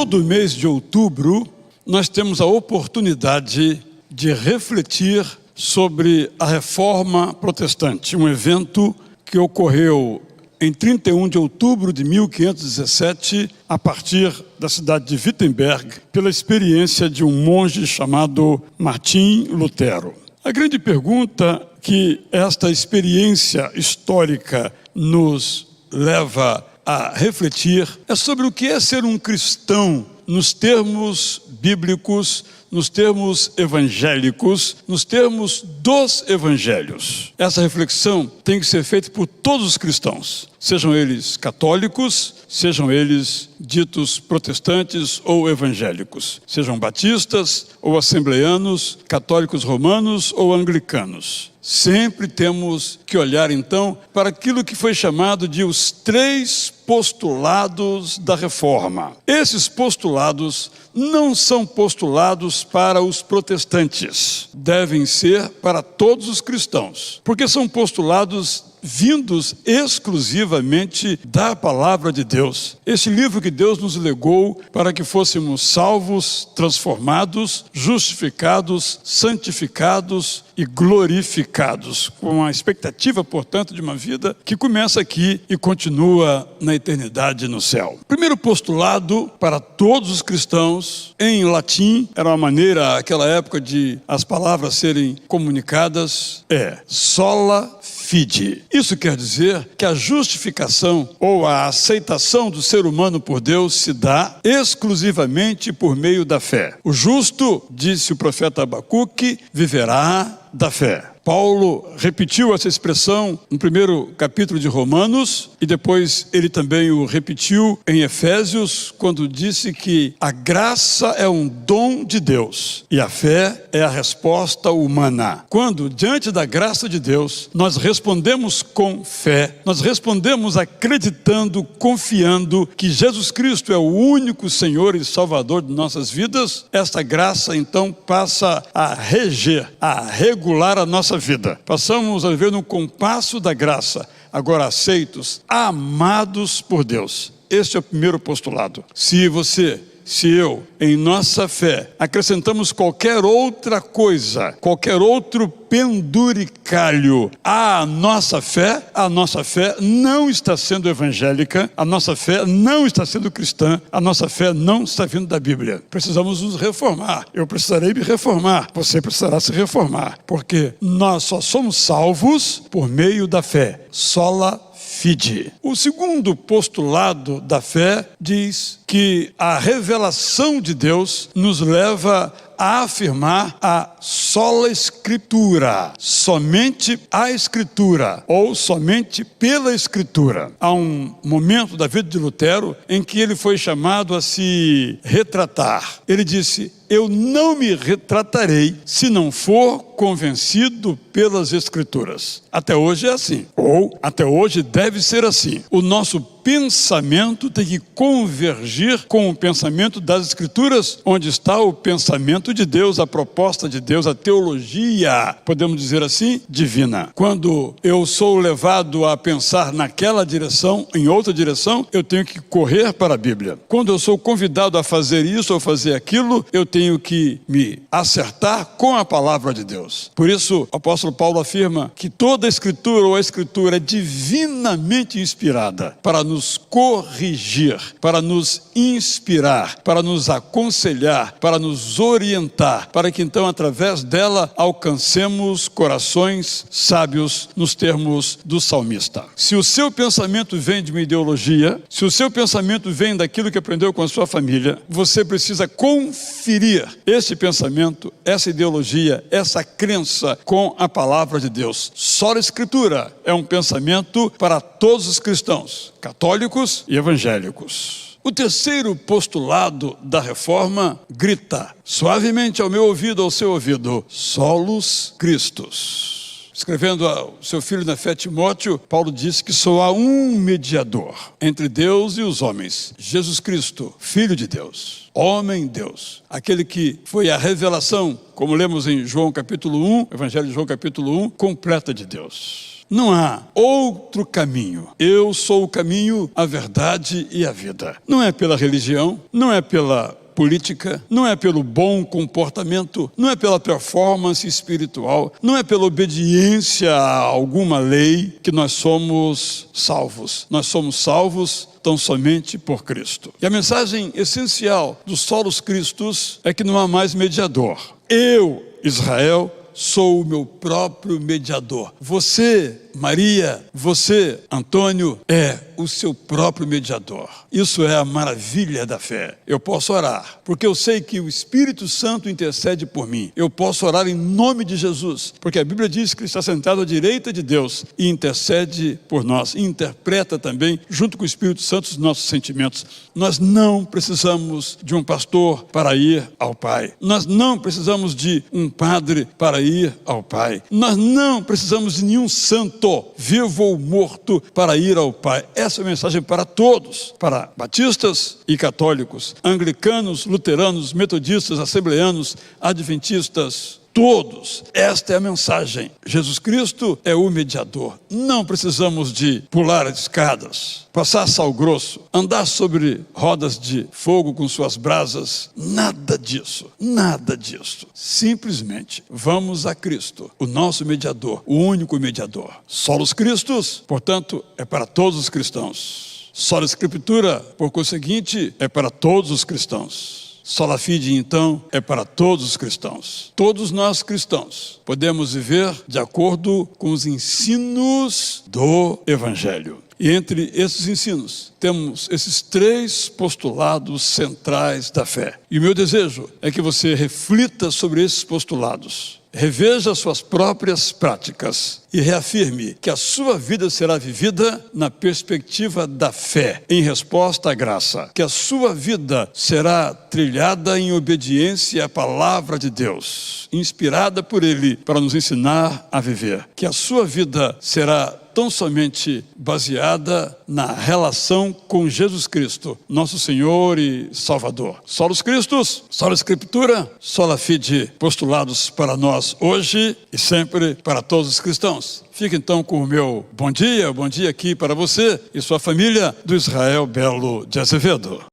Todo mês de outubro, nós temos a oportunidade de refletir sobre a Reforma Protestante, um evento que ocorreu em 31 de outubro de 1517, a partir da cidade de Wittenberg, pela experiência de um monge chamado Martim Lutero. A grande pergunta que esta experiência histórica nos leva a refletir é sobre o que é ser um cristão nos termos bíblicos, nos termos evangélicos, nos termos dos evangelhos. Essa reflexão tem que ser feita por todos os cristãos, sejam eles católicos, sejam eles ditos protestantes ou evangélicos, sejam batistas ou assembleanos, católicos romanos ou anglicanos. Sempre temos que olhar, então, para aquilo que foi chamado de os 3 postulados da Reforma. Esses postulados não são postulados para os protestantes, devem ser para todos os cristãos, porque são postulados vindos exclusivamente da Palavra de Deus. Esse livro que Deus nos legou para que fôssemos salvos, transformados, justificados, santificados e glorificados, com a expectativa, portanto, de uma vida que começa aqui e continua na eternidade no céu. Primeiro postulado para todos os cristãos, em latim, era uma maneira, naquela época, de as palavras serem comunicadas, é sola fide. Isso quer dizer que a justificação ou a aceitação do ser humano por Deus se dá exclusivamente por meio da fé. O justo, disse o profeta Abacuque, viverá da fé. Paulo repetiu essa expressão no primeiro capítulo de Romanos e depois ele também o repetiu em Efésios, quando disse que a graça é um dom de Deus e a fé é a resposta humana. Quando, diante da graça de Deus, nós respondemos com fé, nós respondemos acreditando, confiando que Jesus Cristo é o único Senhor e Salvador de nossas vidas, esta graça então passa a reger, a regular a nossa vida. Passamos a viver no compasso da graça, agora aceitos, amados por Deus. Este é o primeiro postulado. Se você, se eu, em nossa fé, acrescentamos qualquer outra coisa, qualquer outro penduricalho à nossa fé não está sendo evangélica, a nossa fé não está sendo cristã, a nossa fé não está vindo da Bíblia. Precisamos nos reformar. Eu precisarei me reformar. Você precisará se reformar, porque nós só somos salvos por meio da fé. Sola fide. O segundo postulado da fé diz que a revelação de Deus nos leva a afirmar a sola Escritura, somente a Escritura, ou somente pela Escritura. Há um momento da vida de Lutero em que ele foi chamado a se retratar. Ele disse: eu não me retratarei se não for convencido pelas Escrituras. Até hoje é assim, ou até hoje deve ser assim. O nosso pensamento tem que convergir com o pensamento das Escrituras, onde está o pensamento de Deus, a proposta de Deus, a teologia, podemos dizer assim, divina. Quando eu sou levado a pensar naquela direção, em outra direção, eu tenho que correr para a Bíblia. Quando eu sou convidado a fazer isso ou fazer aquilo, eu tenho que me acertar com a palavra de Deus. Por isso, o apóstolo Paulo afirma que toda a Escritura ou a Escritura é divinamente inspirada para nos corrigir, para nos inspirar, para nos aconselhar, para nos orientar, para que então através dela alcancemos corações sábios nos termos do salmista. Se o seu pensamento vem de uma ideologia, se o seu pensamento vem daquilo que aprendeu com a sua família, você precisa conferir esse pensamento, essa ideologia, essa crença com a palavra de Deus. Só a Escritura é um pensamento para todos os cristãos, católicos e evangélicos. O terceiro postulado da Reforma grita suavemente ao meu ouvido, ao seu ouvido: solos Christus. Escrevendo ao seu filho na fé Timóteo, Paulo disse que só há um mediador entre Deus e os homens: Jesus Cristo, Filho de Deus, homem Deus, aquele que foi a revelação, como lemos em João capítulo 1, Evangelho de João capítulo 1, completa de Deus. Não há outro caminho. Eu sou o caminho, a verdade e a vida. Não é pela religião, não é pela política, não é pelo bom comportamento, não é pela performance espiritual, não é pela obediência a alguma lei que nós somos salvos. Nós somos salvos tão somente por Cristo. E a mensagem essencial dos solos Cristos é que não há mais mediador. Eu, Israel, sou o meu próprio mediador. Você, Maria, você, Antônio, é o seu próprio mediador. Isso é a maravilha da fé. Eu posso orar, porque eu sei que o Espírito Santo intercede por mim. Eu posso orar em nome de Jesus, porque a Bíblia diz que ele está sentado à direita de Deus e intercede por nós. E interpreta também, junto com o Espírito Santo, os nossos sentimentos. Nós não precisamos de um pastor para ir ao Pai. Nós não precisamos de um padre para ir ao Pai. Nós não precisamos de nenhum santo, vivo ou morto, para ir ao Pai. Essa é a mensagem para todos, para batistas e católicos, anglicanos, luteranos, metodistas, assembleanos, adventistas, todos. Esta é a mensagem. Jesus Cristo é o mediador. Não precisamos de pular escadas, passar sal grosso, andar sobre rodas de fogo com suas brasas. Nada disso, nada disso. Simplesmente vamos a Cristo, o nosso mediador, o único mediador. Solos Cristos, portanto, é para todos os cristãos. Sola Escritura, por conseguinte, é para todos os cristãos. Sola Fide, então, é para todos os cristãos. Todos nós cristãos podemos viver de acordo com os ensinos do Evangelho. E entre esses ensinos, temos esses 3 postulados centrais da fé. E o meu desejo é que você reflita sobre esses postulados. Reveja suas próprias práticas e reafirme que a sua vida será vivida na perspectiva da fé, em resposta à graça. Que a sua vida será trilhada em obediência à palavra de Deus, inspirada por Ele para nos ensinar a viver. Que a sua vida será tão somente baseada na relação com Jesus Cristo, nosso Senhor e Salvador. Solos Cristos, sola Escritura, sola Fide, postulados para nós hoje e sempre para todos os cristãos. Fique então com o meu bom dia aqui para você e sua família do Israel Belo de Azevedo.